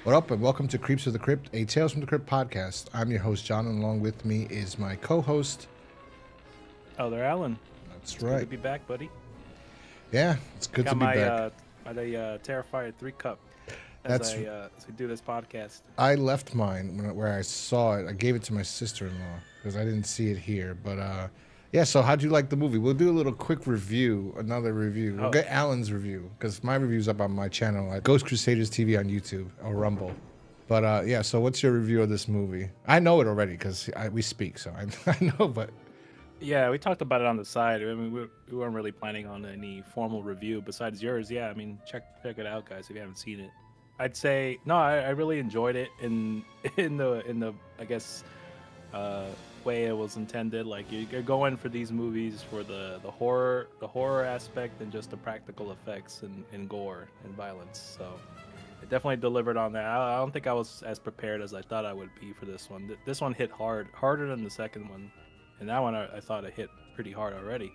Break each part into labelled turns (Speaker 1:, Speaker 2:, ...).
Speaker 1: What up, and welcome to Creeps of the Crypt, a Tales from the Crypt podcast. I'm your host, John, and along with me is my co-host.
Speaker 2: Oh, they're Alan.
Speaker 1: That's
Speaker 2: it's
Speaker 1: right.
Speaker 2: Good to be back, buddy.
Speaker 1: Yeah, it's good to be back.
Speaker 2: I got a Terrifier 3-cup as we do this podcast.
Speaker 1: I left mine where I saw it. I gave it to my sister-in-law because I didn't see it here. But yeah, so how'd you like the movie? We'll do a little quick review, another review. We'll get Alan's review because my review's up on my channel at Ghost Crusaders TV on YouTube or Rumble. But yeah, so what's your review of this movie? I know it already because we speak, so I know, but...
Speaker 2: Yeah, we talked about it on the side. I mean, we weren't really planning on any formal review besides yours. Yeah, I mean, check it out, guys, if you haven't seen it. I'd say no. I really enjoyed it in the I guess way it was intended. Like you're going for these movies for the horror aspect and just the practical effects and gore and violence. So it definitely delivered on that. I don't think I was as prepared as I thought I would be for this one. This one hit harder than the second one. And that one, I thought it hit pretty hard already.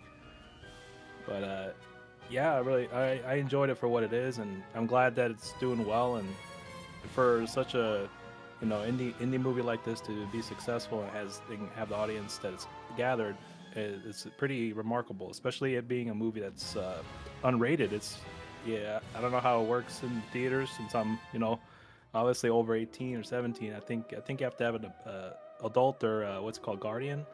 Speaker 2: But yeah, I enjoyed it for what it is, and I'm glad that it's doing well. And for such a indie movie like this to be successful and have the audience that it's gathered, it's pretty remarkable. Especially it being a movie that's unrated. I don't know how it works in theaters since I'm obviously over 18 or 17. I think you have to have an adult or what's it called, guardian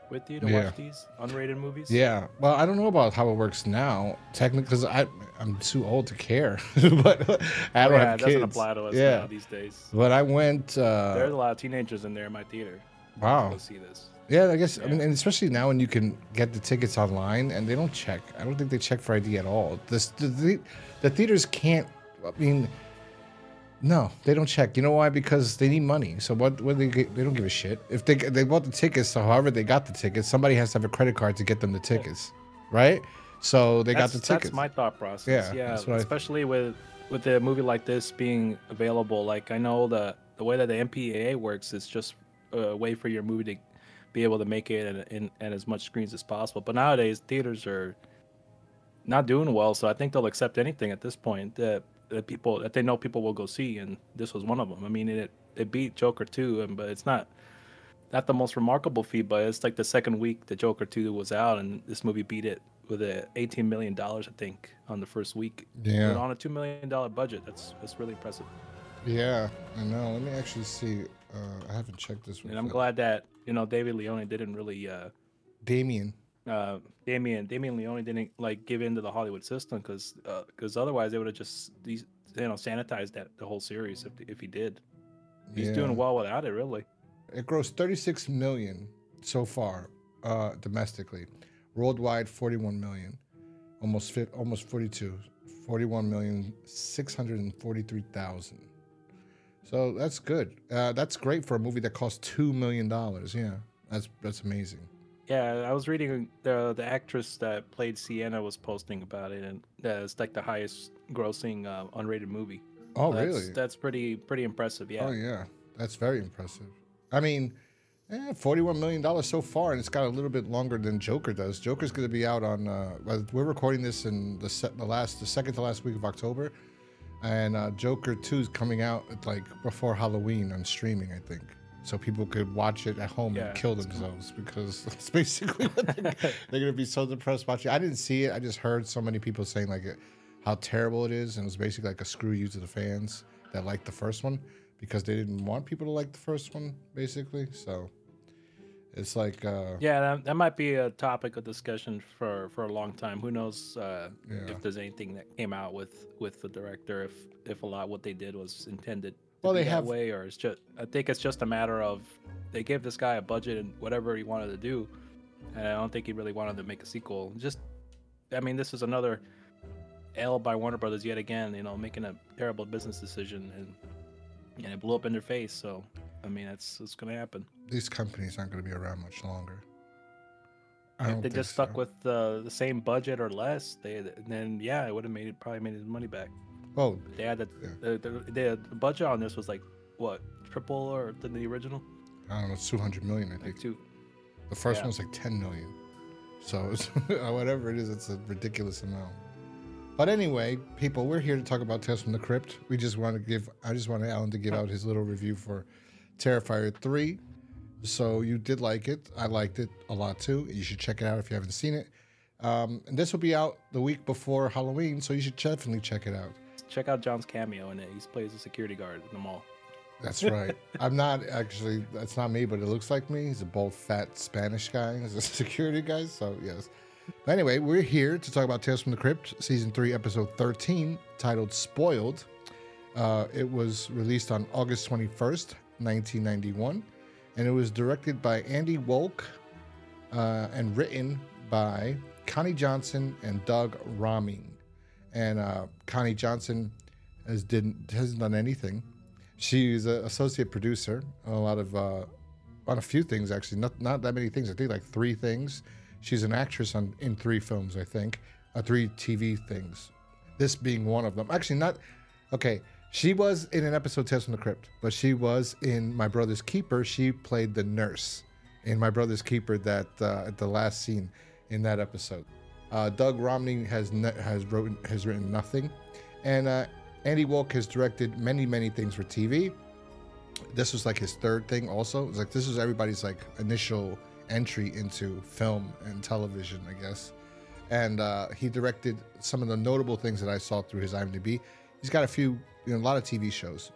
Speaker 2: with you to watch these unrated movies.
Speaker 1: Yeah, well, I don't know about how it works now technically because I'm too old to care. But I don't have kids.
Speaker 2: It doesn't apply to us now these days.
Speaker 1: But I went
Speaker 2: there's a lot of teenagers in there in my theater.
Speaker 1: Wow.
Speaker 2: Go see this.
Speaker 1: Yeah, I guess. I mean, and especially now when you can get the tickets online and they don't check. I don't think they check for ID at all. The theaters can't. I mean, no, they don't check. You know why? Because they need money. So what they don't give a shit. If they bought the tickets, so however they got the tickets, somebody has to have a credit card to get them the tickets, right? So they got the tickets.
Speaker 2: That's my thought process. Yeah, especially with a movie like this being available. Like I know the way that the MPAA works is just a way for your movie to be able to make it in as much screens as possible. But nowadays theaters are not doing well, so I think they'll accept anything at this point that people that they know people will go see, and this was one of them. I mean, it beat Joker 2, but it's not the most remarkable feat, but it's like the second week that Joker 2 was out, and this movie beat it with $18 million, I think, on the first week.
Speaker 1: Yeah.
Speaker 2: But on a $2 million budget, that's really impressive.
Speaker 1: Yeah, I know. Let me actually see. I haven't checked this one.
Speaker 2: And I'm glad that David Leone didn't really
Speaker 1: Damien
Speaker 2: Leone didn't like give in to the Hollywood system because otherwise they would have just sanitized the whole series if he did. He's doing well without it, really.
Speaker 1: It grossed 36 million so far domestically. Worldwide 41 million. Almost 42. 41,643,000. So that's good. That's great for a movie that cost $2 million. Yeah. That's amazing.
Speaker 2: Yeah, I was reading the actress that played Sienna was posting about it, and it's like the highest grossing unrated movie.
Speaker 1: Oh,
Speaker 2: so
Speaker 1: really?
Speaker 2: That's pretty impressive. Yeah.
Speaker 1: Oh, yeah, that's very impressive. I mean, $41 million so far, and it's got a little bit longer than Joker does. Joker's going to be out on. We're recording this in the second to last week of October, and Joker 2 is coming out like before Halloween on streaming, I think. So people could watch it at home and kill themselves because that's basically what they're going to be so depressed watching. I didn't see it. I just heard so many people saying like how terrible it is. And it was basically like a screw you to the fans that liked the first one because they didn't want people to like the first one, basically. So it's like...
Speaker 2: that might be a topic of discussion for a long time. Who knows if there's anything that came out with the director, if a lot of what they did was intended they have way, or it's just I think it's just a matter of they gave this guy a budget and whatever he wanted to do, and I don't think he really wanted to make a sequel. I mean, this is another L by Warner Brothers yet again, making a terrible business decision, and it blew up in their face. So I mean, it's gonna happen.
Speaker 1: These companies aren't gonna be around much longer.
Speaker 2: If they just stuck with the same budget or less, it would have probably made his money back.
Speaker 1: Oh,
Speaker 2: they had the budget on this was like what, triple or than the original?
Speaker 1: I don't know, it's 200 million, I think.
Speaker 2: Like
Speaker 1: the first one's like 10 million. So it's, whatever it is, it's a ridiculous amount. But anyway, people, we're here to talk about Tales from the Crypt. I just wanted Alan to give out his little review for Terrifier 3. So you did like it. I liked it a lot too. You should check it out if you haven't seen it. And this will be out the week before Halloween, so you should definitely check it out.
Speaker 2: Check out John's cameo in it. He plays a security guard in the mall.
Speaker 1: That's right. I'm not actually, that's not me, but it looks like me. He's a bald, fat Spanish guy. He's a security guy, so yes. But anyway, we're here to talk about Tales from the Crypt, Season 3, Episode 13, titled Spoiled. It was released on August 21st, 1991, and it was directed by Andy Wolk and written by Connie Johnson and Doug Rahming. And Connie Johnson hasn't done anything. She's an associate producer on a few things, actually. Not that many things. I think like 3 things. She's an actress in 3 films, I think. 3 TV things. This being one of them. Actually, not... Okay, she was in an episode of Tales from the Crypt, but she was in My Brother's Keeper. She played the nurse in My Brother's Keeper that at the last scene in that episode. Doug Rahming has written nothing. And Andy Wolk has directed many things for TV. This was like his 3rd thing also. It's like this was everybody's like initial entry into film and television, I guess. And he directed some of the notable things that I saw through his IMDb. He's got a lot of TV shows.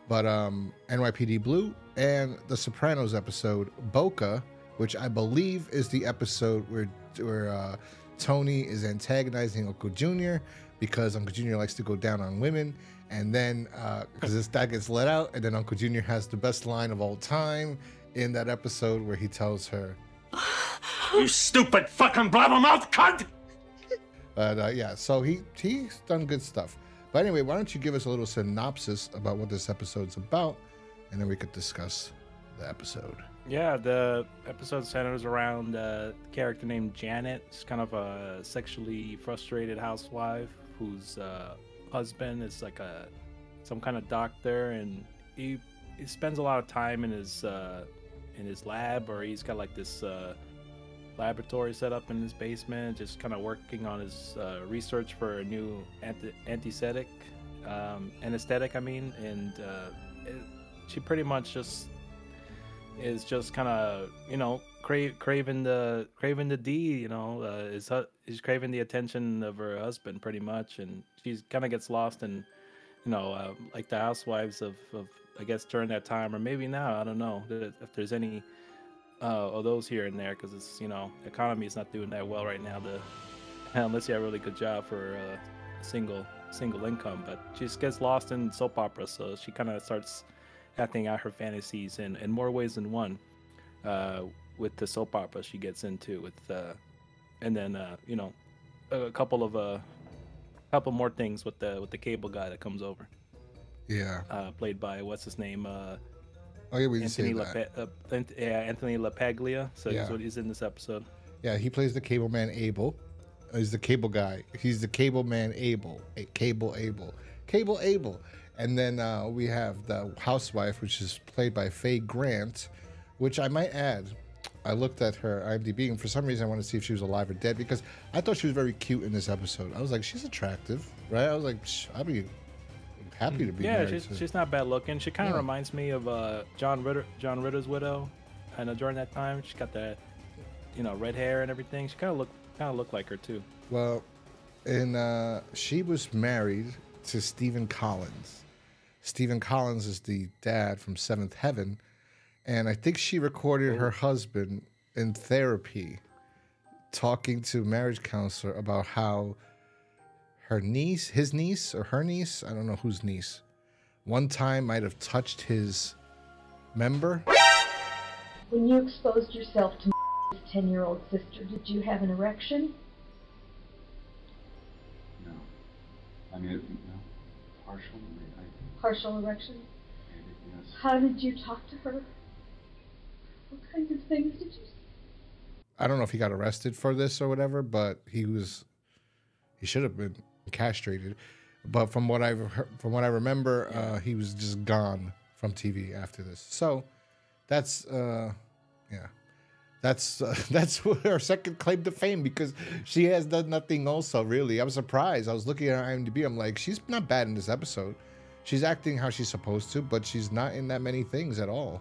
Speaker 1: But NYPD Blue and the Sopranos episode Boca, which I believe is the episode where Tony is antagonizing Uncle Junior because Uncle Junior likes to go down on women. And then, because that gets let out, and then Uncle Junior has the best line of all time in that episode where he tells her,
Speaker 3: "You stupid fucking blabbermouth cunt!"
Speaker 1: But yeah, so he's done good stuff. But anyway, why don't you give us a little synopsis about what this episode's about, and then we could discuss the episode.
Speaker 2: Yeah, the episode centers around a character named Janet. She's kind of a sexually frustrated housewife whose husband is like some kind of doctor, and he spends a lot of time in his lab, or he's got like this laboratory set up in his basement, just kind of working on his research for a new anesthetic. And she pretty much just is just kind of craving the D, is craving the attention of her husband pretty much, and she kind of gets lost in like the housewives of I guess during that time, or maybe now, I don't know if there's any of those here and there, because it's the economy is not doing that well right now unless you have a really good job for a single income. But she just gets lost in soap opera, so she kind of starts acting out her fantasies in more ways than one with the soap opera she gets into and then a couple more things with the cable guy that comes over, played by what's his name,
Speaker 1: we didn't say that.
Speaker 2: Anthony LaPaglia. So he's in this episode.
Speaker 1: Yeah, he plays the cable man Abel. He's the cable guy. He's the cable man Abel. Cable Abel. And then we have the housewife, which is played by Faye Grant, which I might add, I looked at her IMDb, and for some reason I wanted to see if she was alive or dead, because I thought she was very cute in this episode. I was like, she's attractive, right? I was like, I'd be happy to be married.
Speaker 2: Yeah, she's not bad looking. She kind of reminds me of John Ritter's widow. I know during that time she got that, red hair and everything. She kind of looked like her too.
Speaker 1: Well, and she was married to Stephen Collins. Stephen Collins is the dad from Seventh Heaven, and I think she recorded her husband in therapy talking to a marriage counselor about how his niece, I don't know whose niece, one time might have touched his member.
Speaker 4: When you exposed yourself to his 10-year-old sister, did you have an erection?
Speaker 5: No. I mean, no. Partial.
Speaker 4: Partial erection?
Speaker 5: Maybe, yes.
Speaker 4: How did you talk to her? What kinds of things did you say?
Speaker 1: I don't know if he got arrested for this or whatever, but he should have been castrated. But from what I remember, he was just gone from TV after this. So that's That's her second claim to fame because she has done nothing also, really. I was surprised. I was looking at her IMDb. I'm like, she's not bad in this episode. She's acting how she's supposed to, but she's not in that many things at all.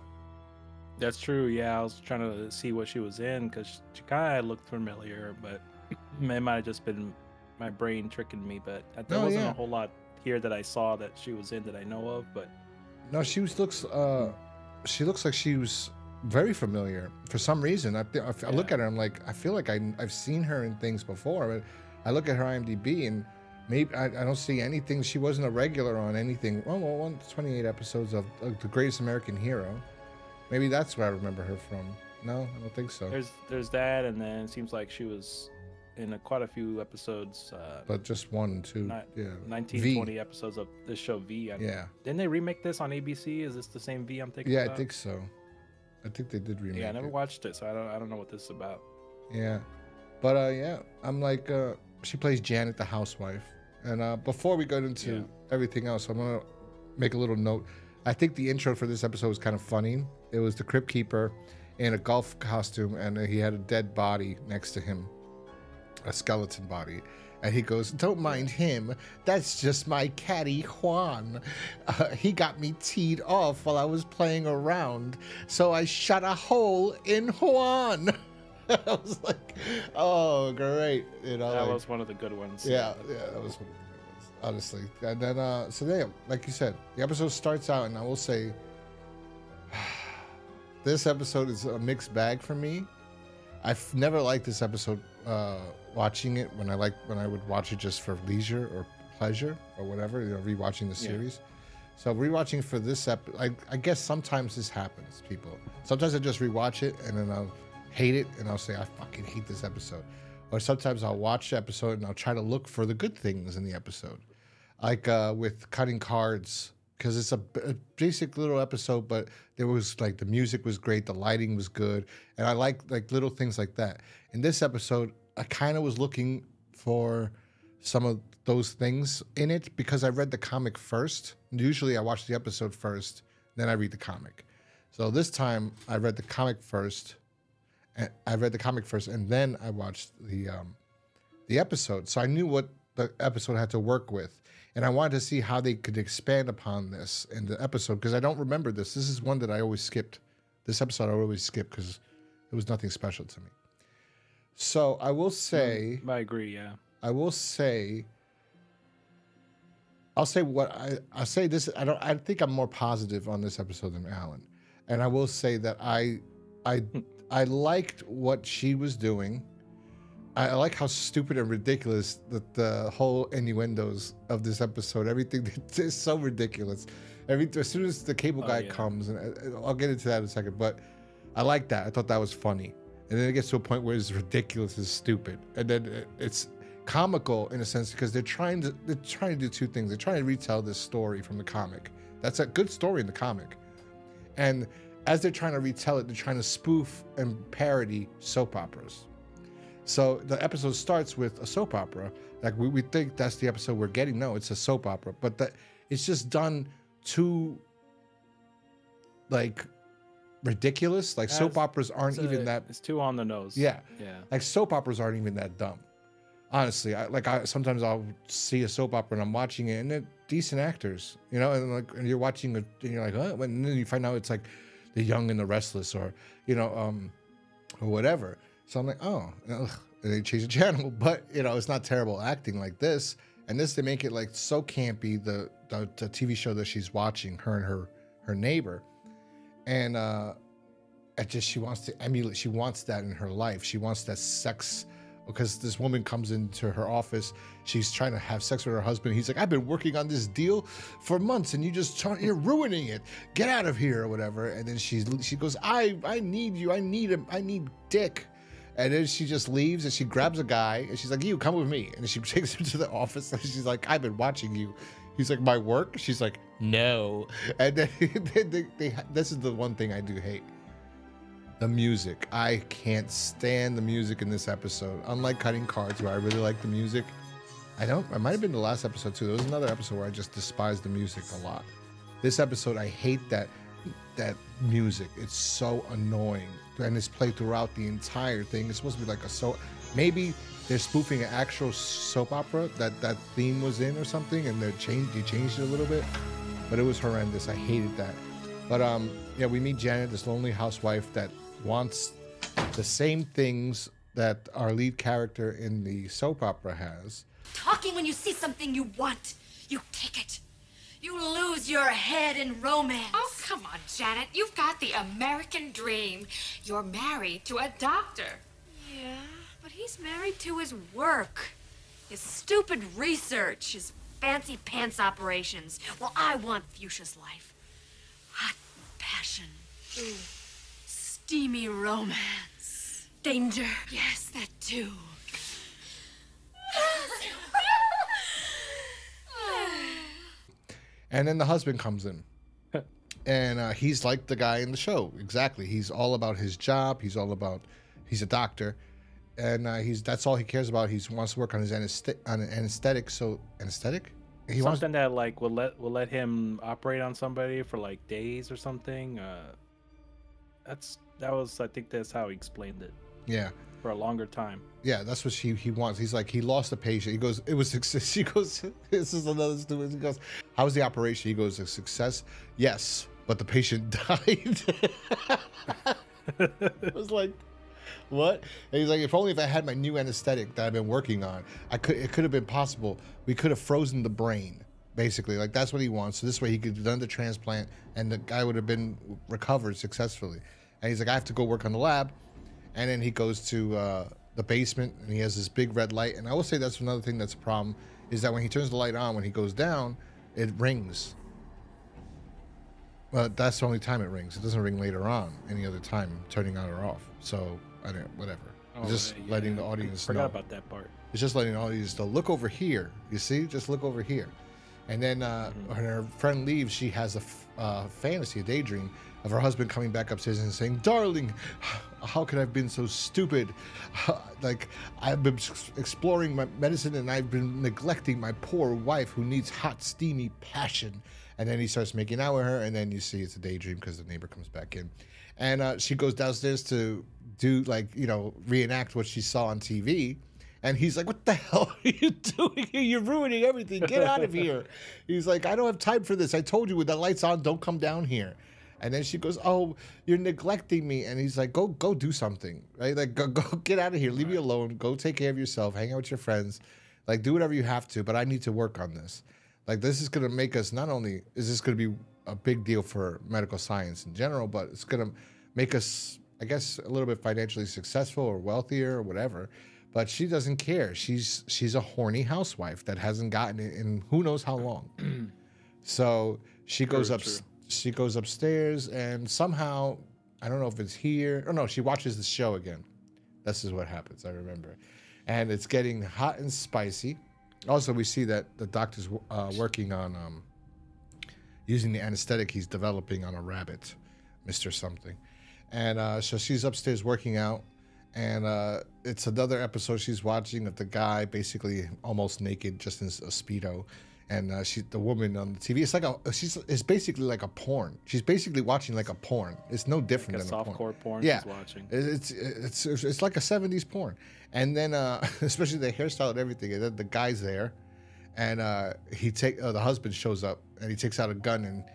Speaker 2: That's true. Yeah, I was trying to see what she was in because she kind of looked familiar, but it might have just been my brain tricking me. But there wasn't a whole lot here that I saw that she was in that I know of. But
Speaker 1: no, she looks like she was very familiar for some reason. I look at her, I'm like, I feel like I've seen her in things before. But I look at her IMDb and maybe I don't see anything. She wasn't a regular on anything. Well, 28 episodes of The Greatest American Hero. Maybe that's where I remember her from. No, I don't think so.
Speaker 2: There's that, and then it seems like she was in quite a few episodes.
Speaker 1: But just 1 and 2.
Speaker 2: 20 episodes of this show V. Didn't they remake this on ABC? Is this the same V I'm thinking about?
Speaker 1: I think so. I think they did remake it.
Speaker 2: Yeah, I never watched it, so I don't know what this is about.
Speaker 1: Yeah. But I'm like, she plays Janet, the housewife. And before we go into everything else, I'm going to make a little note. I think the intro for this episode was kind of funny. It was the Crypt Keeper in a golf costume, and he had a dead body next to him, a skeleton body. And he goes, "Don't mind him. That's just my caddy, Juan. He got me teed off while I was playing around, so I shot a hole in Juan." I was like, "Oh, great!" You know,
Speaker 2: that was one of the good ones.
Speaker 1: Yeah, that was one of the good ones, honestly. And then, so yeah, like you said, the episode starts out, and I will say, this episode is a mixed bag for me. I've never liked this episode. Watching it when I would watch it just for leisure or pleasure or whatever, rewatching the series. So rewatching for this I guess sometimes this happens, people. Sometimes I just rewatch it and then I'll hate it and I'll say I fucking hate this episode. Or sometimes I'll watch the episode and I'll try to look for the good things in the episode, like with Cutting Cards, because it's a basic little episode, but there was like the music was great, the lighting was good, and I like little things like that. In this episode, I kind of was looking for some of those things in it because I read the comic first. Usually I watch the episode first, then I read the comic. So this time I read the comic first, and then I watched the episode. So I knew what the episode had to work with, and I wanted to see how they could expand upon this in the episode because I don't remember this. This is one that I always skipped. This episode I always skipped because it was nothing special to me. So I will say,
Speaker 2: I agree. Yeah,
Speaker 1: I will say, I'll say this. I think I'm more positive on this episode than Alan, and I will say that I liked what she was doing. I like how stupid and ridiculous the whole innuendos of this episode. Everything is so ridiculous. As soon as the cable guy comes, and I'll get into that in a second, but I like that. I thought that was funny. And then it gets to a point where it's ridiculous and stupid, and then it's comical in a sense because they're trying to do two things. They're trying to retell this story from the comic. That's a good story in the comic, and as they're trying to retell it, they're trying to spoof and parody soap operas. So the episode starts with a soap opera. Like we think that's the episode we're getting. No, it's a soap opera, but it's just done too ridiculous. Like soap operas aren't even that.
Speaker 2: It's too on the nose.
Speaker 1: Yeah.
Speaker 2: Yeah.
Speaker 1: Like soap operas aren't even that dumb. Honestly, sometimes I'll see a soap opera and I'm watching it and they're decent actors, and you're watching it and you're like, oh, and then you find out it's like The Young and the Restless or whatever. So I'm like, oh, ugh. And they change the channel, but it's not terrible acting like this. And this, they make it like so campy, the TV show that she's watching, her and her neighbor. And she wants to emulate. She wants that in her life. She wants that sex because this woman comes into her office. She's trying to have sex with her husband. He's like, I've been working on this deal for months, and you're ruining it. Get out of here or whatever. And then she goes, I need you. I need him. I need dick. And then she just leaves and she grabs a guy and she's like, you come with me. And she takes him to the office and she's like, I've been watching you. He's like, my work? She's like, no. And then this is the one thing I do hate. The music. I can't stand the music in this episode. Unlike Cutting Cards, where I really like the music. I might have been the last episode too. There was another episode where I just despised the music a lot. This episode, I hate that that music. It's so annoying, and it's played throughout the entire thing. It's supposed to be like maybe they're spoofing an actual soap opera that theme was in or something, and they changed it a little bit, but it was horrendous. I hated that. But yeah, we meet Janet, this lonely housewife that wants the same things that our lead character in the soap opera has.
Speaker 6: Talking when you see something you want, you take it. You lose your head in romance.
Speaker 7: Oh, come on, Janet. You've got the American dream. You're married to a doctor.
Speaker 6: Yeah, but he's married to his work. His stupid research, his fancy pants operations. Well, I want Fuchsia's life. Hot passion. Ooh. Steamy romance. Danger. Yes, that too.
Speaker 1: And then the husband comes in. And he's like the guy in the show. Exactly. He's all about his job. He's a doctor. And that's all he cares about. He wants to work on his anesthetic. So, anesthetic?
Speaker 2: Something that like will let him operate on somebody for like days or something. I think that's how he explained it.
Speaker 1: Yeah.
Speaker 2: For a longer time.
Speaker 1: Yeah, that's what he wants. He's like, he lost a patient. He goes, it was success. He goes, this is another stupid. He goes, how was the operation? He goes, a success. Yes, but the patient died. I was like, what? And he's like, if I had my new anesthetic that I've been working on, it could have been possible. We could have frozen the brain, basically. Like, that's what he wants. So this way he could have done the transplant and the guy would have been recovered successfully. And he's like, I have to go work on the lab. And then he goes to the basement and he has this big red light. And I will say that's another thing that's a problem, is that when he turns the light on, when he goes down, it rings. But that's the only time it rings. It doesn't ring later on any other time, turning on or off. So, I don't know, whatever. It's just letting the audience know.
Speaker 2: Forgot about that part.
Speaker 1: It's just letting the audience know, look over here. You see? Just look over here. And then when her friend leaves, she has a fantasy, a daydream, of her husband coming back upstairs and saying, darling, how could I have been so stupid? Like, I've been exploring my medicine and I've been neglecting my poor wife who needs hot, steamy passion. And then he starts making out with her, and then you see it's a daydream because the neighbor comes back in. And she goes downstairs to do, like, reenact what she saw on TV. And he's like, what the hell are you doing here? You're ruining everything. Get out of here. He's like, I don't have time for this. I told you, with the lights on, don't come down here. And then she goes, oh, you're neglecting me. And he's like, go do something, right? Like, go get out of here. Leave me alone. Go take care of yourself. Hang out with your friends. Like, do whatever you have to, but I need to work on this. Like, this is going to make us, not only is this going to be a big deal for medical science in general, but it's going to make us, I guess, a little bit financially successful or wealthier or whatever. But she doesn't care. She's a horny housewife that hasn't gotten it in who knows how long. So she goes up. She goes upstairs, and somehow, I don't know if it's here. Oh no, she watches the show again. This is what happens. I remember, and it's getting hot and spicy. Also, we see that the doctor's working on using the anesthetic he's developing on a rabbit, Mr. Something, and so she's upstairs working out. And it's another episode she's watching of the guy basically almost naked, just in a Speedo. And the woman on the TV, it's basically like a porn. She's basically watching like a porn. It's no different than a porn.
Speaker 2: Softcore porn
Speaker 1: Yeah,
Speaker 2: she's watching.
Speaker 1: It's like a 70s porn. And then especially the hairstyle and everything. And then the guy's there, and the husband shows up and he takes out a gun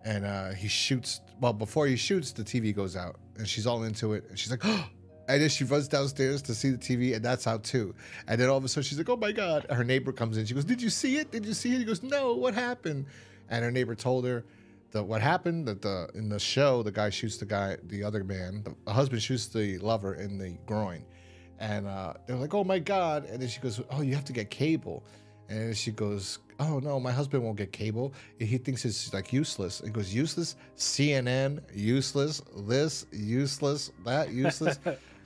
Speaker 1: and he shoots. Well, before he shoots, the TV goes out and she's all into it. And she's like, oh. And then she runs downstairs to see the TV, and that's out too. And then all of a sudden she's like, oh my God. Her neighbor comes in. She goes, did you see it? Did you see it? He goes, no, what happened? And her neighbor told her that what happened, that in the show, the guy shoots the other man. The husband shoots the lover in the groin. And they're like, oh my God. And then she goes, oh, you have to get cable. And then she goes, oh no, my husband won't get cable. He thinks it's like useless. He goes, useless? CNN, useless, this, useless, that, useless.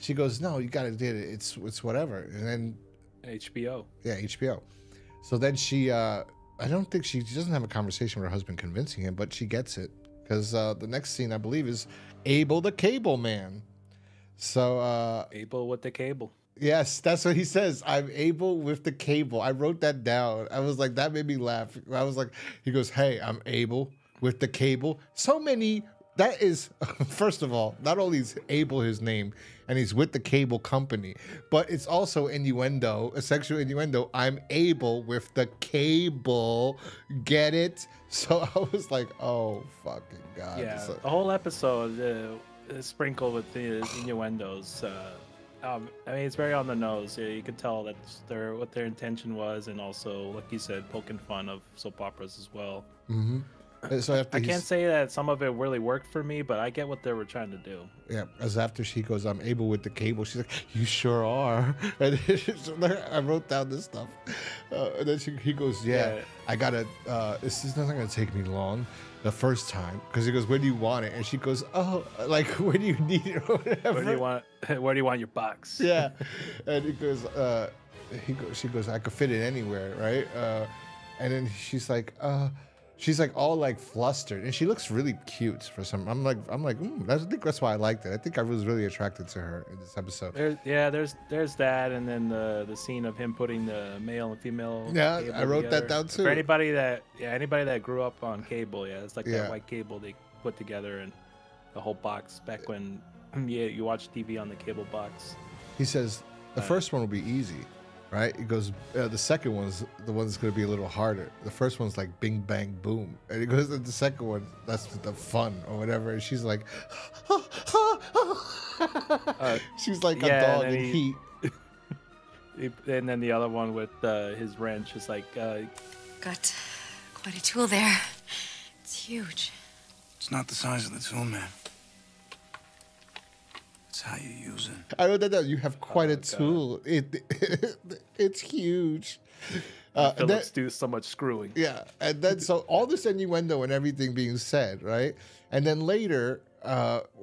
Speaker 1: She goes, no, you gotta do it. It's whatever. And then
Speaker 2: HBO.
Speaker 1: Yeah, HBO. So then she, I don't think she doesn't have a conversation with her husband convincing him, but she gets it because the next scene I believe is Abel the Cable Man. So
Speaker 2: Abel with the cable.
Speaker 1: Yes, that's what he says. I'm able with the cable. I wrote that down. I was like, that made me laugh. I was like, he goes, hey, I'm able with the cable. So many That is, first of all, not only is Abel his name, and he's with the cable company, but it's also innuendo, a sexual innuendo. I'm Abel with the cable. Get it? So I was like, oh, fucking God.
Speaker 2: Yeah,
Speaker 1: So,
Speaker 2: the whole episode is sprinkled with the innuendos. I mean, it's very on the nose. Yeah, you could tell that's what their intention was, and also, like you said, poking fun of soap operas as well.
Speaker 1: mm-hmm. So
Speaker 2: I can't say that some of it really worked for me, but I get what they were trying to do.
Speaker 1: Yeah, as after she goes, I'm Abel with the cable. She's like, you sure are. And I wrote down this stuff. And then he goes, yeah. I gotta, this is not gonna take me long the first time. Because he goes, when do you want it? And she goes, oh, like, when do you need it or whatever.
Speaker 2: Where do you want your box?
Speaker 1: Yeah. And he goes, she goes, I could fit it anywhere, right? And then she's like all like flustered, and she looks really cute for some. I'm like, I think that's why I liked it. I think I was really attracted to her in this episode.
Speaker 2: There's that, and then the scene of him putting the male and female.
Speaker 1: Yeah,
Speaker 2: cable
Speaker 1: I wrote
Speaker 2: together.
Speaker 1: that down too.
Speaker 2: For anybody that grew up on cable, it's like that white cable they put together and the whole box back when you watch TV on the cable box.
Speaker 1: He says the first one will be easy. Right? He goes, the second one's the one that's going to be a little harder. The first one's like bing, bang, boom. And he goes to the second one, that's the fun or whatever. And she's like, she's like a dog in heat.
Speaker 2: And then the other one with his wrench is like...
Speaker 6: Got quite a tool there. It's huge.
Speaker 8: It's not the size of the tool, man. It's how you use it.
Speaker 1: I wrote that down. You have quite a tool. It's huge.
Speaker 2: Phillips do so much screwing.
Speaker 1: Yeah, and then so all this innuendo and everything being said, right? And then later,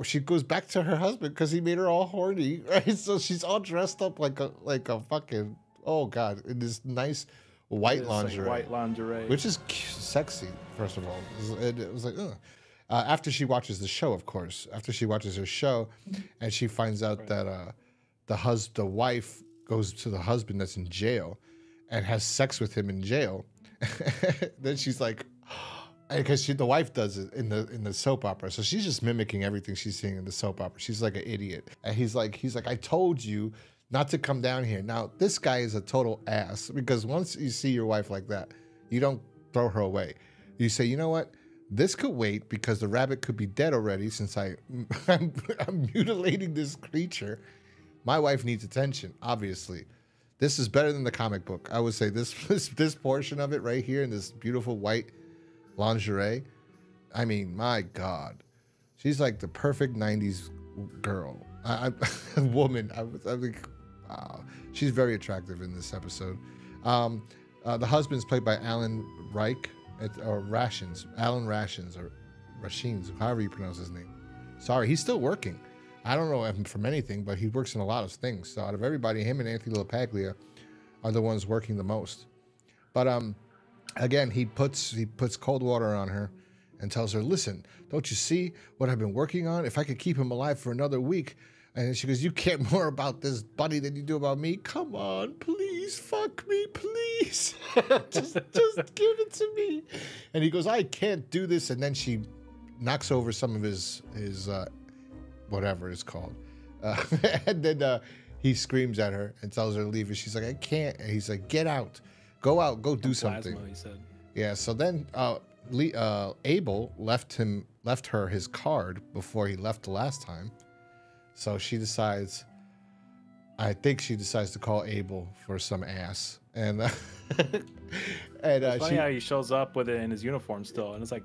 Speaker 1: she goes back to her husband because he made her all horny, right? So she's all dressed up like a fucking, oh God, in this nice white lingerie.
Speaker 2: Like white lingerie,
Speaker 1: which is sexy. First of all, it was like, ugh. After she watches the show, of course. After she watches her show, and she finds out that the wife goes to the husband that's in jail, and has sex with him in jail. Then she's like, because the wife does it in the soap opera, so she's just mimicking everything she's seeing in the soap opera. She's like an idiot, and he's like, I told you not to come down here. Now this guy is a total ass, because once you see your wife like that, you don't throw her away. You say, you know what? This could wait because the rabbit could be dead already since I'm mutilating this creature. My wife needs attention, obviously. This is better than the comic book. I would say this portion of it right here in this beautiful white lingerie. I mean, my God. She's like the perfect 90s girl. Woman. I think, wow. She's very attractive in this episode. The husband's played by Alan Reich. Or Rachins, Alan Rachins, or Rachins, however you pronounce his name. Sorry, he's still working. I don't know him from anything, but he works in a lot of things. So out of everybody, him and Anthony LaPaglia are the ones working the most. But again, he puts cold water on her and tells her, listen, don't you see what I've been working on? If I could keep him alive for another week. And she goes, you care more about this buddy than you do about me? Come on, please, fuck me, please. just give it to me. And he goes, I can't do this. And then she knocks over some of his whatever it's called. And then he screams at her and tells her to leave. And she's like, I can't. And he's like, get out. Go out. Go do something.
Speaker 2: Plasma, he said.
Speaker 1: Yeah, so then Abel left her his card before he left the last time. So she decides, I think she decides to call Abel for some ass. And
Speaker 2: it's funny how he shows up with it in his uniform still. And it's like,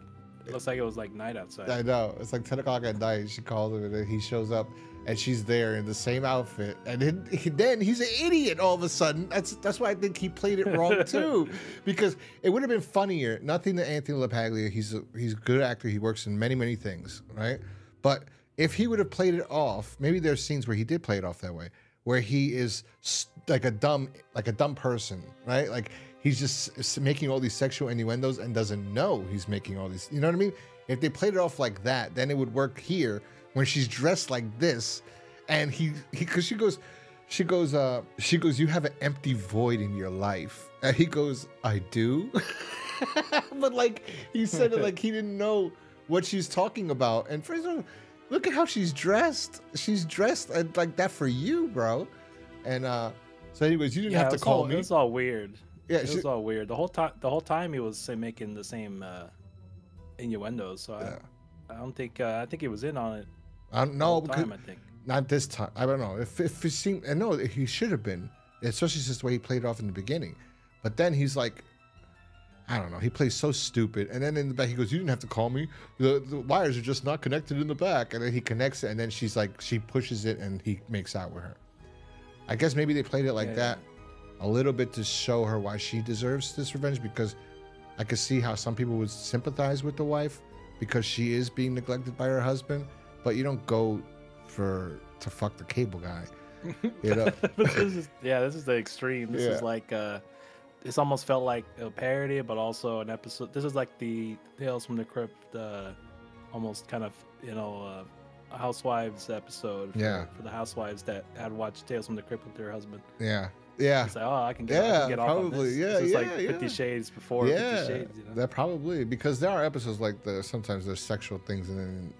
Speaker 2: it looks like it was like night outside.
Speaker 1: I know. It's like 10 o'clock at night. She calls him and then he shows up and she's there in the same outfit. And then he's an idiot all of a sudden. That's why I think he played it wrong too. Because it would have been funnier. Nothing to Anthony LaPaglia. He's a good actor. He works in many, many things, right? But if he would have played it off, maybe there's scenes where he did play it off that way, where he is like a dumb person, right? Like he's just making all these sexual innuendos and doesn't know he's making all these, you know what I mean? If they played it off like that, then it would work here when she's dressed like this, and because she goes, you have an empty void in your life, and he goes, I do, but like he said it like he didn't know what she's talking about. And first of all, look at how she's dressed. She's dressed like that for you, bro. And so anyways, you didn't have to call me.
Speaker 2: It was all weird.
Speaker 1: Yeah,
Speaker 2: it was all weird. The whole time he was making the same innuendos. So I don't think I think he was in on it.
Speaker 1: I don't know,
Speaker 2: because I think
Speaker 1: not this time. I don't know if it seemed. I know he should have been, especially just the way he played it off in the beginning. But then he's like, I don't know. He plays so stupid. And then in the back, he goes, "You didn't have to call me. The wires are just not connected in the back." And then he connects it, and then she's like, she pushes it, and he makes out with her. I guess maybe they played it like that a little bit to show her why she deserves this revenge, because I could see how some people would sympathize with the wife because she is being neglected by her husband, but you don't go to fuck the cable guy, you know.
Speaker 2: This is the extreme. This is like this almost felt like a parody, but also an episode. This is like the Tales from the Crypt, almost kind of, you know, a Housewives episode for the housewives that had watched Tales from the Crypt with their husband.
Speaker 1: Yeah.
Speaker 2: It's like, I can get off on this. It's like 50 Shades before 50 Shades. You know?
Speaker 1: That probably, because there are episodes like sometimes there's sexual things, and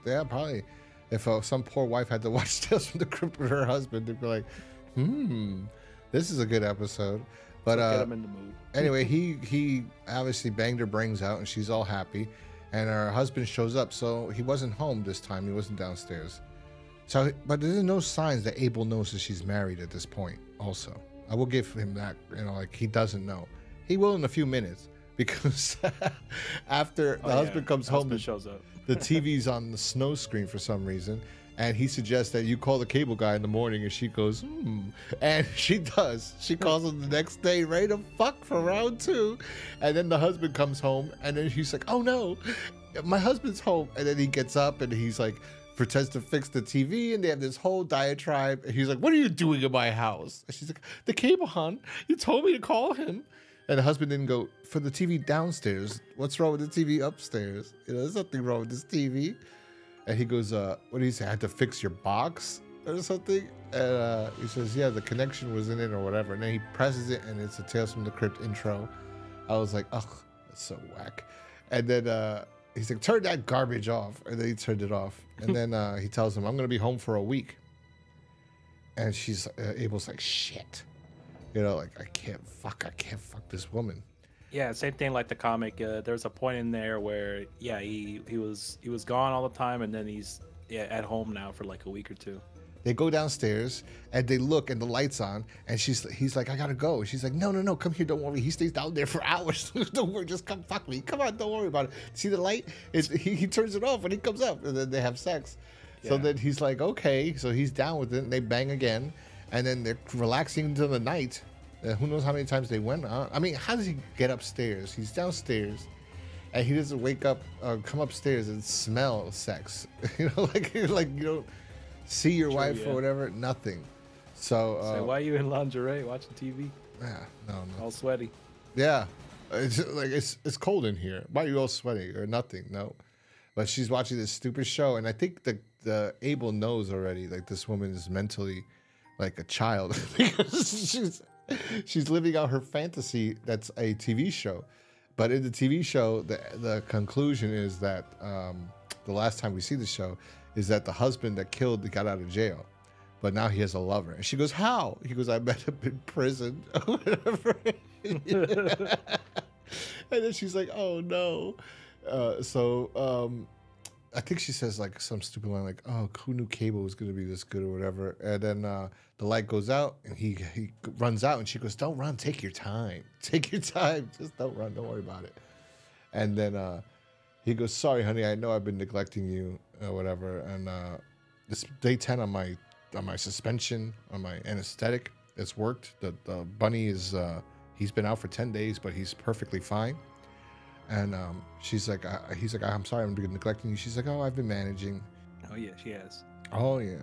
Speaker 1: then probably if some poor wife had to watch Tales from the Crypt with her husband, they'd be like, this is a good episode. But
Speaker 2: get him in the mood.
Speaker 1: Anyway, he obviously banged her brains out, and she's all happy, and her husband shows up. So he wasn't home this time. He wasn't downstairs. So, but there's no signs that Abel knows that she's married at this point. Also, I will give him that. You know, like he doesn't know. He will in a few minutes, because after the husband comes home,
Speaker 2: shows up.
Speaker 1: The TV's on the snow screen for some reason, and he suggests that you call the cable guy in the morning, and she goes, and she does. She calls him the next day, ready to fuck for round 2, and then the husband comes home, and then she's like, "Oh no, my husband's home," and then he gets up and he's like, pretends to fix the TV, and they have this whole diatribe, and he's like, "What are you doing in my house?" And she's like, "The cable, hon. You told me to call him." And the husband didn't go, "For the TV downstairs. What's wrong with the TV upstairs? You know, there's nothing wrong with this TV." And he goes, "What did he say? I had to fix your box or something?" And he says, "Yeah, the connection was in it or whatever." And then he presses it, and it's a Tales from the Crypt intro. I was like, "Ugh, that's so whack." And then he's like, "Turn that garbage off." And then he turned it off. And then he tells him, "I'm going to be home for a week." And she's Abel's like, "Shit." You know, like, I can't fuck this woman.
Speaker 2: Yeah, same thing like the comic. There's a point in there where, he was gone all the time, and then he's at home now for like a week or two.
Speaker 1: They go downstairs, and they look, and the light's on, and he's like, "I gotta go." She's like, No, come here, don't worry. He stays down there for hours. Don't worry, just come fuck me. Come on, don't worry about it. See the light? He turns it off when he comes up, and then they have sex. Yeah. So then he's like, okay. So he's down with it, and they bang again, and then they're relaxing into the night. Who knows how many times they went on. I mean, how does he get upstairs? He's downstairs, and he doesn't wake up, come upstairs and smell sex. You know, like you don't see your wife or whatever. Nothing. So
Speaker 2: why are you in lingerie watching TV?
Speaker 1: Yeah, no.
Speaker 2: All sweaty.
Speaker 1: Yeah, it's like it's cold in here. Why are you all sweaty or nothing? No, but she's watching this stupid show, and I think the Abel knows already. Like, this woman is mentally like a child because she's living out her fantasy. That's a TV show, but in the TV show, the conclusion is that the last time we see the show is that the husband that killed got out of jail, but now he has a lover. And she goes, "How?" He goes, "I met him in prison," or whatever. And then she's like, "Oh no." I think she says like some stupid line like, "Oh, who knew cable was going to be this good," or whatever. And then the light goes out, and he runs out, and she goes, "Don't run. Take your time. Take your time. Just don't run. Don't worry about it." And then he goes, "Sorry, honey. I know I've been neglecting you, or whatever." And this day 10 on my suspension, on my anesthetic, it's worked. The bunny is he's been out for 10 days, but he's perfectly fine. And she's like, he's like, "I'm sorry, I'm neglecting you." She's like, "Oh, I've been managing."
Speaker 2: Oh yeah, she has.
Speaker 1: Oh yeah.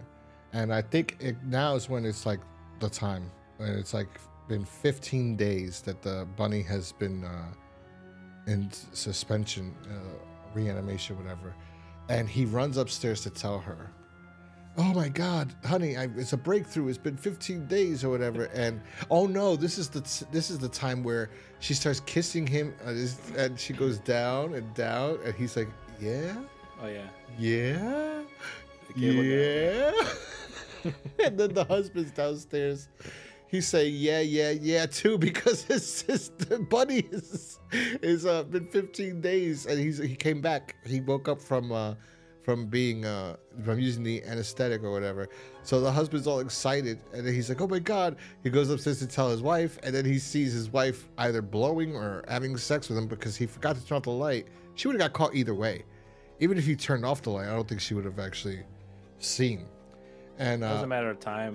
Speaker 1: And I think now is when it's like the time, and it's like been 15 days that the bunny has been in suspension, reanimation, whatever. And he runs upstairs to tell her, "Oh my God, honey, it's a breakthrough. It's been 15 days or whatever." And oh no, this is the time where she starts kissing him, and she goes down and down, and he's like, yeah,
Speaker 2: Oh yeah.
Speaker 1: yeah,
Speaker 2: The cable
Speaker 1: yeah. And then the husband's downstairs. He say yeah too, because his buddy is been 15 days and he came back. He woke up from being from using the anesthetic or whatever. So the husband's all excited and then he's like, oh my god. He goes upstairs to tell his wife, and then he sees his wife either blowing or having sex with him because he forgot to turn off the light. She would have got caught either way. Even if he turned off the light, I don't think she would have actually seen. And
Speaker 2: it doesn't matter of time.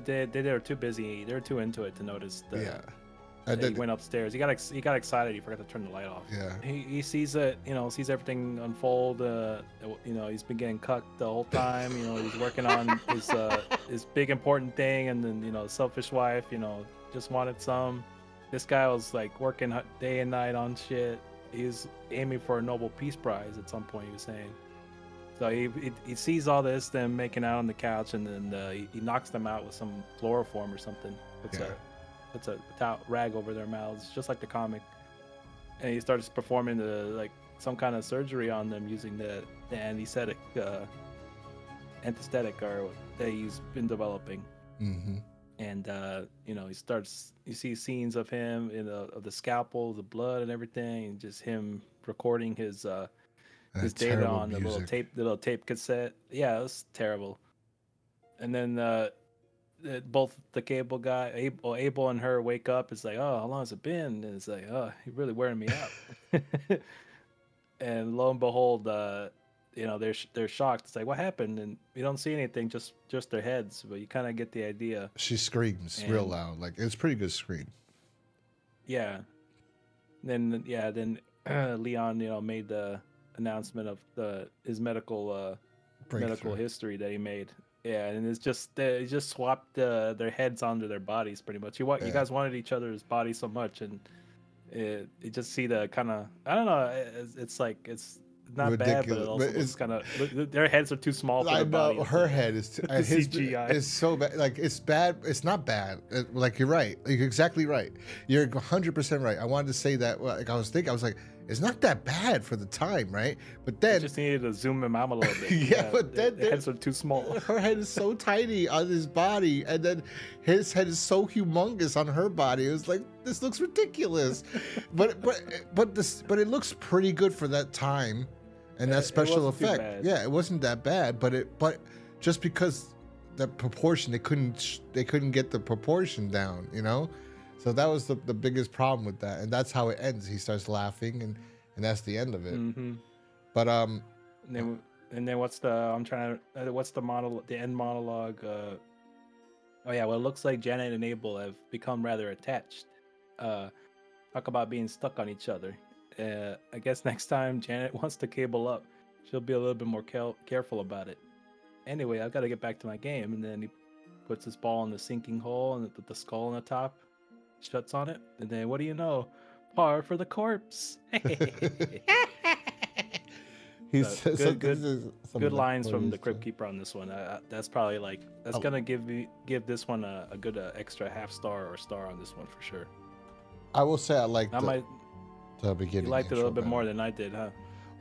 Speaker 2: They were too busy. They were too into it to notice. And then he went upstairs. He got excited. He forgot to turn the light off.
Speaker 1: Yeah.
Speaker 2: He sees it. Sees everything unfold. He's been getting cucked the whole time. He's working on his big important thing, and then selfish wife. Just wanted some. This guy was like working day and night on shit. He was aiming for a Nobel Peace Prize at some point. He was saying. So he sees all this, them making out on the couch, and then he knocks them out with some chloroform or something. Puts a rag over their mouths, just like the comic. And he starts performing some kind of surgery on them using the anesthetic or that he's been developing.
Speaker 1: Mm-hmm.
Speaker 2: And you see scenes of him of the scalpel, the blood, and everything, and just him recording his data on the little tape cassette. Yeah, it was terrible. And then both the cable guy, Abel and her wake up. It's like, oh, how long has it been? And it's like, oh, you're really wearing me out. And lo and behold, they're shocked. It's like, what happened? And you don't see anything, just their heads, but you kind of get the idea.
Speaker 1: She screams real loud, like it's a pretty good scream.
Speaker 2: Yeah. Then Leon, made the announcement of his medical history that he made. Yeah, and it's just they just swapped their heads onto their bodies pretty much. You guys wanted each other's bodies so much, and you just see the kind of, I don't know, it's not
Speaker 1: ridiculous,
Speaker 2: bad, but it also it's kind of, their heads are too small for their body.
Speaker 1: Her head is too, his
Speaker 2: CGI
Speaker 1: is so bad. Like it's bad. It's not bad. Like you're right. You're exactly right. You're 100% right. I wanted to say that. Like I was like, it's not that bad for the time, right? But then
Speaker 2: you just needed to zoom him out a little bit.
Speaker 1: Yeah, but then
Speaker 2: the heads are too small.
Speaker 1: Her head is so tiny on his body, and then his head is so humongous on her body. It was like, this looks ridiculous, but it looks pretty good for that time, and that special effect. Yeah, it wasn't that bad, but just because the proportion, they couldn't get the proportion down, So that was the biggest problem with that, and that's how it ends. He starts laughing, and that's the end of it.
Speaker 2: Mm-hmm.
Speaker 1: But
Speaker 2: and then what's the end monologue? Oh yeah, well, it looks like Janet and Abel have become rather attached. Talk about being stuck on each other. I guess next time Janet wants to cable up, she'll be a little bit more careful about it. Anyway, I've got to get back to my game, and then he puts his ball in the sinking hole and with the skull on the top. Shuts on it, and then what do you know? Par for the corpse. Good lines from the Crypt Keeper on this one. That's probably gonna give this one a good extra half star or star on this one for sure.
Speaker 1: I will say I liked the beginning.
Speaker 2: You liked it a little bit more than I did, huh?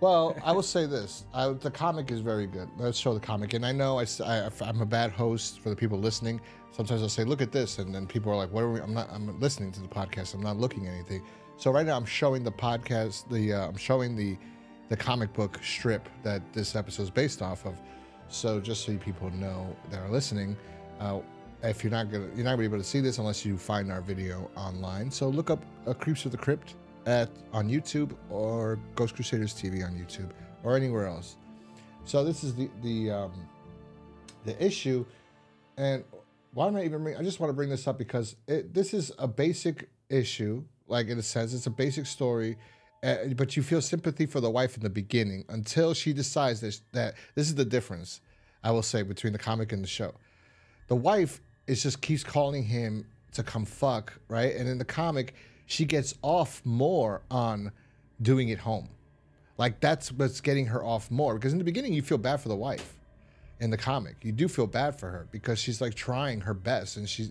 Speaker 1: Well, I will say this: the comic is very good. Let's show the comic, and I know I'm a bad host for the people listening. Sometimes I'll say, "Look at this," and then people are like, "What are we?" I'm listening to the podcast. I'm not looking at anything. So right now, I'm showing the podcast. I'm showing the comic book strip that this episode is based off of. So just so you people know that are listening, if you're not gonna be able to see this unless you find our video online. So look up Creeps of the Crypt on YouTube, or Ghost Crusaders TV on YouTube, or anywhere else. So this is the issue, and why don't I just want to bring this up because this is a basic issue, like in a sense, it's a basic story, but you feel sympathy for the wife in the beginning until she decides that this is the difference, I will say, between the comic and the show. The wife just keeps calling him to come fuck, right? And in the comic, she gets off more on doing it home. Like that's what's getting her off more, because in the beginning you feel bad for the wife. In the comic, you do feel bad for her because she's like trying her best, and she's,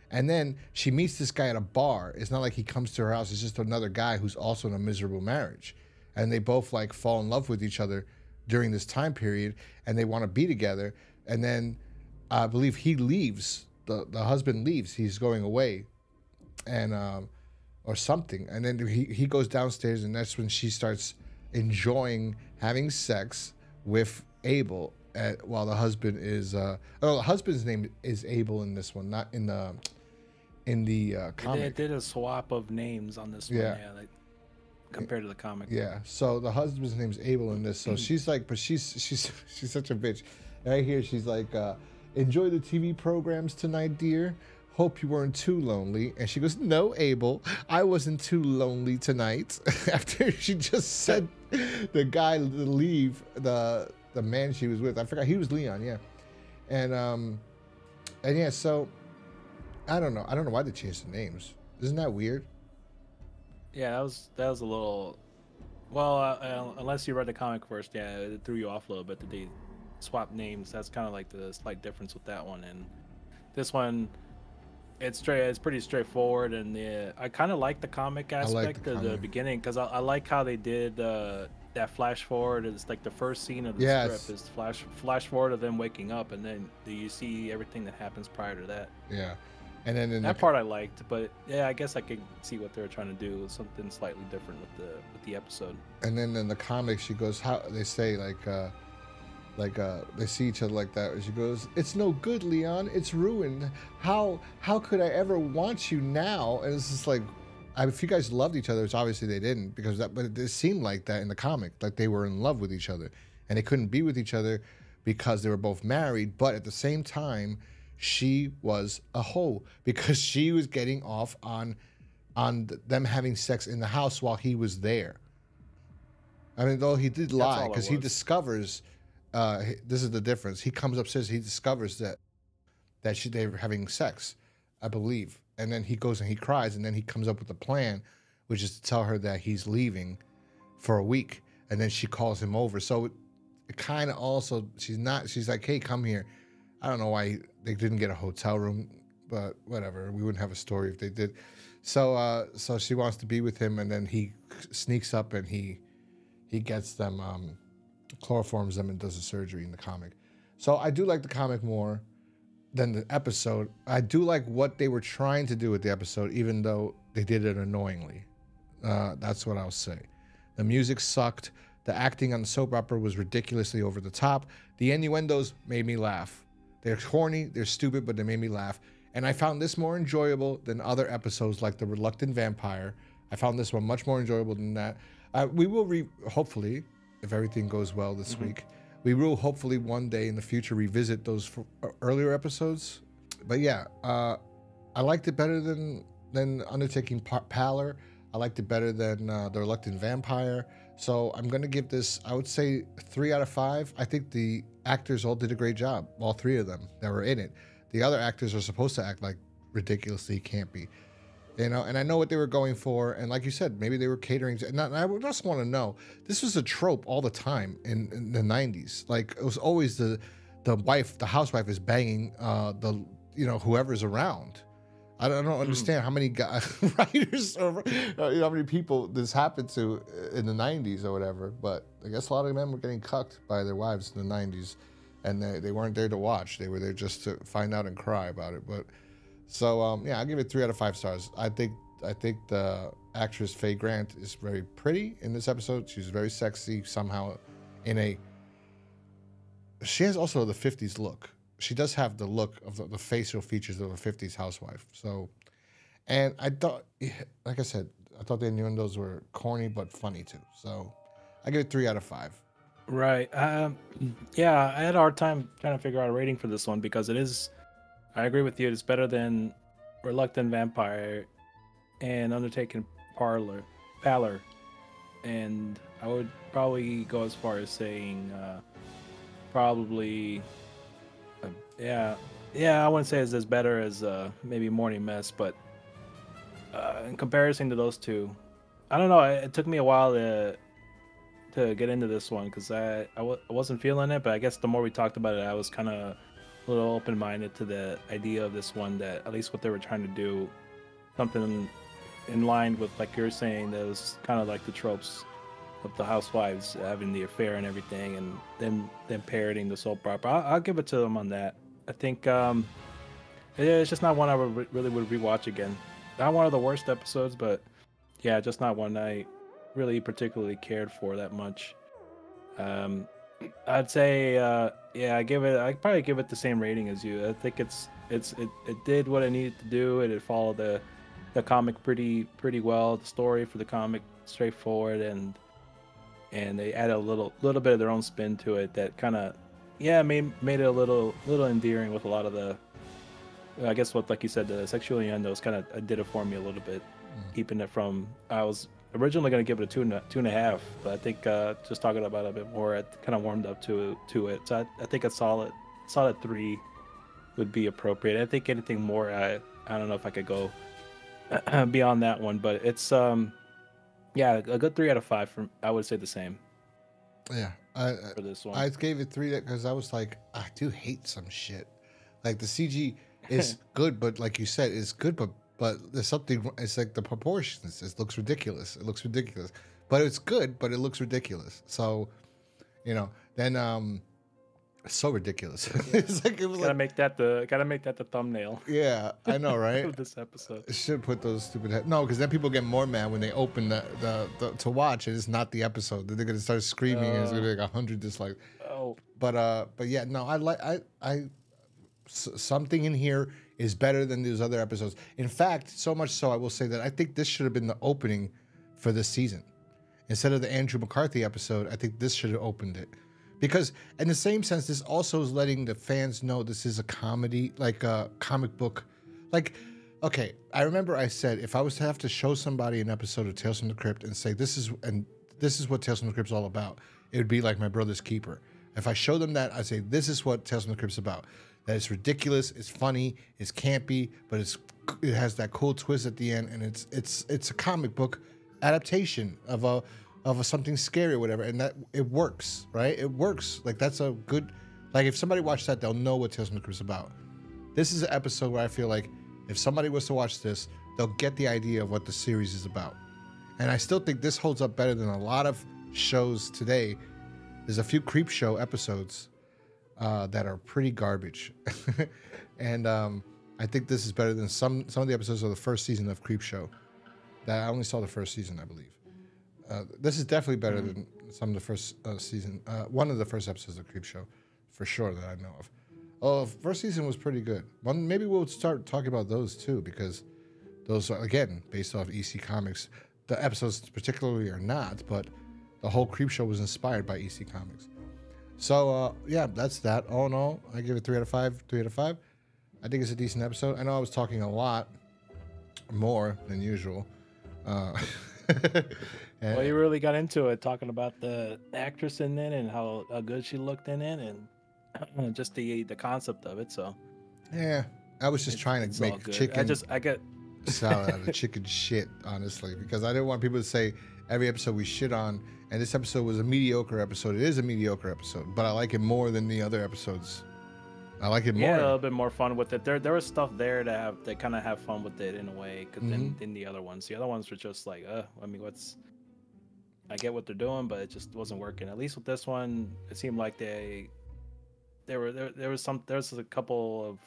Speaker 1: and then she meets this guy at a bar. It's not like he comes to her house. It's just another guy who's also in a miserable marriage. and they both like fall in love with each other during this time period, and they want to be together. And then I believe he leaves. The husband leaves. He's going away, and or something. And then he goes downstairs, and that's when she starts enjoying having sex with Abel. While the husband is the husband's name is Abel in this one, not in the comic.
Speaker 2: They did a swap of names on this one, like, compared to the comic.
Speaker 1: Yeah. So the husband's name's Abel in this. So she's like, but she's such a bitch. Right here, she's like, enjoy the TV programs tonight, dear. Hope you weren't too lonely. And she goes, no, Abel, I wasn't too lonely tonight. After she just said the guy to leave the man she was with. I forgot, he was Leon, yeah. And yeah, so I don't know why they changed the names. Isn't that weird?
Speaker 2: Yeah, that was a little. Well, unless you read the comic first, yeah, it threw you off a little bit that they swap names. That's kind of like the slight difference with that one. And this one, it's pretty straightforward. And I kind of like the comic aspect of the beginning, because I like how they did that flash forward. It's like the first scene of the script is flash forward of them waking up, and then you see everything that happens prior to that.
Speaker 1: Yeah. And then in
Speaker 2: that part I liked, but yeah, I guess I could see what they were trying to do, something slightly different with the episode.
Speaker 1: And then in the comic, she goes, how they say they see each other like that. And she goes, "It's no good, Leon. It's ruined. How could I ever want you now?" And it's just like, if you guys loved each other, which obviously they didn't, but it seemed like that in the comic, like they were in love with each other, and they couldn't be with each other because they were both married. But at the same time, she was a hoe because she was getting off on them having sex in the house while he was there. I mean, though he did lie, because he discovers, this is the difference. He comes upstairs, he discovers that they were having sex, I believe. And then he goes and he cries, and then he comes up with a plan, which is to tell her that he's leaving for a week. And then she calls him over. So it kind of also, she's like, hey, come here. I don't know why they didn't get a hotel room, but whatever. We wouldn't have a story if they did. So she wants to be with him, and then he sneaks up and he gets them, chloroforms them and does the surgery in the comic. So I do like the comic more than the episode. I do like what they were trying to do with the episode, even though they did it annoyingly. That's what I'll say. The music sucked. The acting on the soap opera was ridiculously over the top. The innuendos made me laugh. They're corny, they're stupid, but they made me laugh. And I found this more enjoyable than other episodes like The Reluctant Vampire. I found this one much more enjoyable than that. We will, hopefully, if everything goes well this week, we will hopefully one day in the future revisit those earlier episodes. But yeah, I liked it better than Undertaking Pallor. I liked it better than The Reluctant Vampire. So I'm going to give this, I would say, 3 out of 5. I think the actors all did a great job, all 3 of them that were in it. The other actors are supposed to act like ridiculously campy, you know, and I know what they were going for. And like you said, maybe they were catering to, and I would just want to know, this was a trope all the time in the 90s. Like, it was always the housewife is banging whoever's around. I don't understand how many writers or how many people this happened to in the 90s or whatever, but I guess a lot of men were getting cucked by their wives in the 90s, and they weren't there to watch. They were there just to find out and cry about it. But so yeah, I'll give it 3 out of 5 stars. I think the actress Faye Grant is very pretty in this episode. She's very sexy somehow. She has also the 50s look. She does have the look of the facial features of a 50s housewife. So, and I thought, like I said, I thought the innuendos were corny but funny too. So I give it 3 out of 5.
Speaker 2: Right. Yeah, I had a hard time trying to figure out a rating for this one, because it is, I agree with you, it's better than Reluctant Vampire and Undertaking Pallor. And I would probably go as far as saying probably... Yeah, I wouldn't say it's as better as maybe Morning Mess, but in comparison to those two, I don't know. It took me a while to get into this one, because I wasn't feeling it, but I guess the more we talked about it, I was kind of a little open-minded to the idea of this one, that at least what they were trying to do, something in line with, like you're saying, that was kind of like the tropes the housewives having the affair and everything, and them parroting the soap opera. I'll give it to them on that. I think it's just not one I really would rewatch again. Not one of the worst episodes, but yeah, just not one I really particularly cared for that much. I'd say yeah, I'd probably give it the same rating as you. I think it did what it needed to do, and it followed the comic pretty well. The story for the comic straightforward, and they added a little bit of their own spin to it that kind of made it a little endearing with a lot of the, I guess, what, like you said, the sexual innuendos kind of did it for me a little bit, keeping it from, I was originally going to give it a 2.5, but I think just talking about it a bit more, it kind of warmed up to it. So I think a solid 3 would be appropriate. I think anything more, I don't know if I could go beyond that one, but it's yeah, a good 3 out of 5. From, I would say the same.
Speaker 1: Yeah,
Speaker 2: for this one,
Speaker 1: I gave it 3 because I was like, I do hate some shit. Like the CG is good, but like you said, it's good, but there's something. It's like the proportions. It looks ridiculous. But it's good, but it looks ridiculous. So, then it's so ridiculous. It's like, it was
Speaker 2: gotta make that the thumbnail.
Speaker 1: Yeah, I know, right?
Speaker 2: Of this episode.
Speaker 1: It should put those stupid no, because then people get more mad when they open the to watch and it's not the episode. They're gonna start screaming and it's gonna be like 100 dislikes.
Speaker 2: Oh.
Speaker 1: But yeah, no, something in here is better than these other episodes. In fact, so much so I will say that I think this should have been the opening for this season. Instead of the Andrew McCarthy episode, I think this should have opened it. Because in the same sense, this also is letting the fans know this is a comedy, like a comic book. Like, okay, I remember I said if I was to have to show somebody an episode of Tales from the Crypt and say this is what Tales from the Crypt is all about, it would be like My Brother's Keeper. If I show them that, I say this is what Tales from the Crypt is about. That it's ridiculous, it's funny, it's campy, but it has that cool twist at the end, and it's a comic book adaptation of a something scary or whatever, and that it works, right? It works. Like that's a good, like if somebody watched that, they'll know what Tales from the Crypt is about. This is an episode where I feel like if somebody was to watch this, they'll get the idea of what the series is about. And I still think this holds up better than a lot of shows today. There's a few Creep Show episodes that are pretty garbage, and I think this is better than some of the episodes of the first season of Creep Show. That I only saw the first season, I believe. This is definitely better than some of the first season. One of the first episodes of Creep Show, for sure, that I know of. Oh, first season was pretty good. Maybe we'll start talking about those too, because those are, again, based off EC Comics. The episodes particularly are not, but the whole Creep Show was inspired by EC Comics. So, yeah, that's that. All in all, I give it 3 out of 5. 3 out of 5. I think it's a decent episode. I know I was talking a lot more than usual.
Speaker 2: Well, you really got into it, talking about the actress in it and how good she looked in it, and just the concept of it. So
Speaker 1: yeah, I was just trying to make chicken.
Speaker 2: I get
Speaker 1: salad out of chicken shit, honestly, because I didn't want people to say every episode we shit on, and this episode was a mediocre episode. It is a mediocre episode, but I like it more than the other episodes. I like it more.
Speaker 2: Yeah, a little bit more fun with it. There was stuff there that kind of have fun with it in a way, than the other ones. The other ones were just like, I mean, I get what they're doing, but it just wasn't working. At least with this one, it seemed like there was a couple of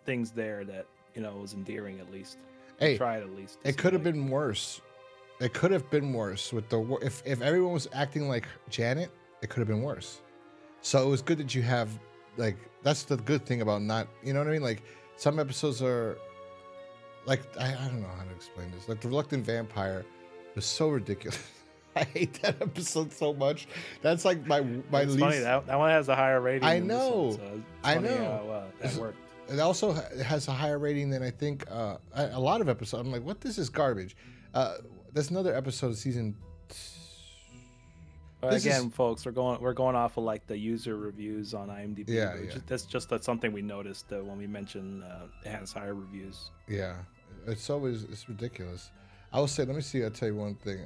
Speaker 2: things there that was endearing at least.
Speaker 1: Hey,
Speaker 2: tried at least.
Speaker 1: It could have been worse. It could have been worse with if everyone was acting like Janet, it could have been worse. So it was good that you have like that's the good thing about not, you know what I mean? Like some episodes are like I don't know how to explain this. Like The Reluctant Vampire was so ridiculous. I hate that episode so much. That's like my
Speaker 2: it's
Speaker 1: least.
Speaker 2: Funny that one has a higher rating.
Speaker 1: I know.
Speaker 2: One, so
Speaker 1: I know.
Speaker 2: How, that worked.
Speaker 1: It also has a higher rating than I think a lot of episodes. I'm like, what? This is garbage. There's another episode of season.
Speaker 2: Again, folks, we're going off of like the user reviews on IMDb.
Speaker 1: Yeah,
Speaker 2: That's something we noticed when we mentioned it has higher reviews.
Speaker 1: Yeah, it's ridiculous. I will say, let me see. I'll tell you one thing.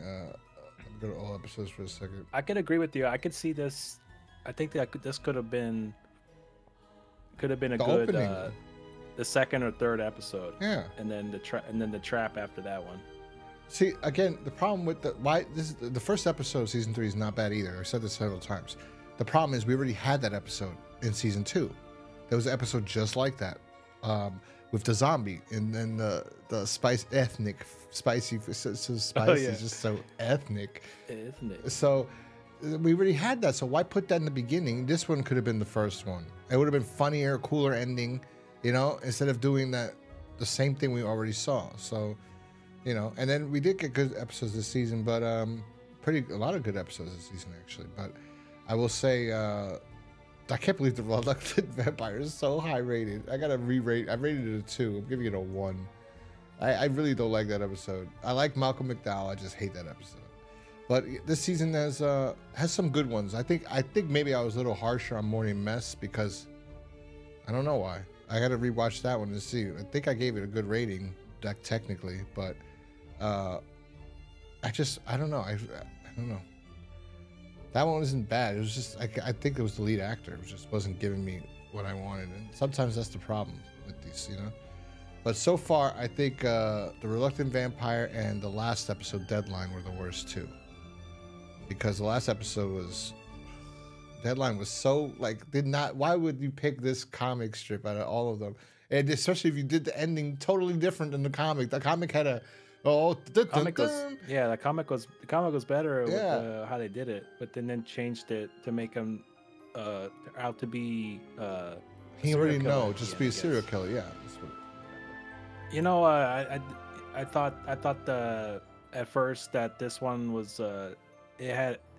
Speaker 1: Go to all episodes for a second.
Speaker 2: I could agree with you. I could see this. I think this could have been a good
Speaker 1: opening.
Speaker 2: The second or third episode.
Speaker 1: Yeah.
Speaker 2: And then the trap after that one.
Speaker 1: See, again, the problem with the first episode of season 3 is not bad either. I've said this several times. The problem is we already had that episode in season 2. There was an episode just like that, with the zombie and then the ethnic spicy. So spicy is just so ethnic,
Speaker 2: isn't it?
Speaker 1: So we already had that. So why put that in the beginning? This one could have been the first one. It would have been funnier, cooler ending, instead of doing the same thing we already saw. So. And then we did get good episodes this season, but a lot of good episodes this season actually. But I will say, I can't believe the Reluctant Vampire is so high rated. I gotta re-rate. I rated it a 2. I'm giving it a 1. I really don't like that episode. I like Malcolm McDowell. I just hate that episode. But this season has some good ones. I think maybe I was a little harsher on Morning Mess because I don't know why. I gotta rewatch that one to see. I think I gave it a good rating, technically, but. I don't know. I don't know. That one isn't bad. It was just I think it was the lead actor. It just wasn't giving me what I wanted, and sometimes that's the problem with these, But so far, I think the Reluctant Vampire and the last episode, Deadline, were the worst too. Because the last episode was Deadline was so why would you pick this comic strip out of all of them? And especially if you did the ending totally different than the comic. The comic had a the comic
Speaker 2: was better with how they did it, but then changed it to make him out to be
Speaker 1: he already know just to be a serial killer. Yeah, that's what...
Speaker 2: I thought at first that this one was it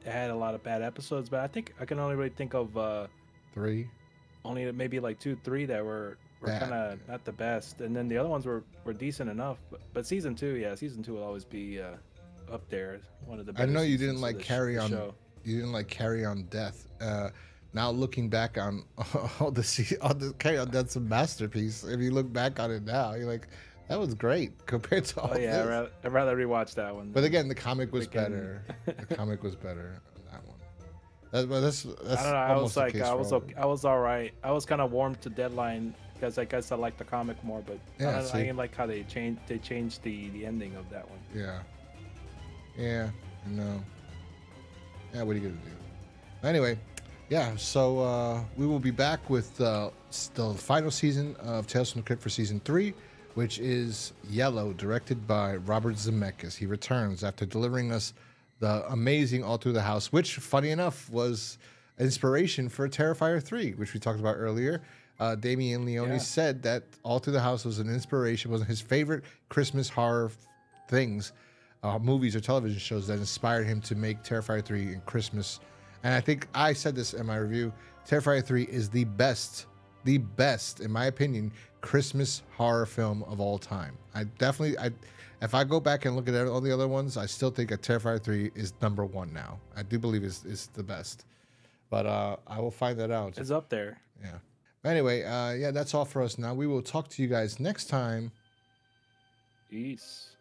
Speaker 2: had a lot of bad episodes, but I think I can only really think of
Speaker 1: 3,
Speaker 2: only maybe like 2, 3 that were kind of not the best, and then the other ones were decent enough. But season 2 will always be up there, one of the better.
Speaker 1: I know you didn't like Carry On. You didn't like Carry On Death. Now looking back on all the Carry On Death's a masterpiece. If you look back on it now, you're like, that was great compared to all this.
Speaker 2: I'd rather rewatch that one.
Speaker 1: But again, the comic was better. The comic was better on that one. That's
Speaker 2: I don't know. I was all right. I was kind of warm to Deadline because I guess I like the comic more, but I didn't like how they changed the ending of that one.
Speaker 1: Yeah, no. Yeah, what are you gonna do? Anyway, so we will be back with the final season of Tales from the Crypt for season 3, which is Yellow, directed by Robert Zemeckis. He returns after delivering us the amazing All Through the House, which, funny enough, was inspiration for Terrifier 3, which we talked about earlier. Damien Leone said that All Through the House was an inspiration, was his favorite Christmas horror things, movies or television shows that inspired him to make Terrifier 3 in Christmas. And I think I said this in my review, Terrifier 3 is the best, in my opinion, Christmas horror film of all time. If I go back and look at all the other ones, I still think that Terrifier 3 is number 1 now. I do believe it's the best. But I will find that out.
Speaker 2: It's up there.
Speaker 1: Yeah. Anyway, that's all for us now. We will talk to you guys next time.
Speaker 2: Peace.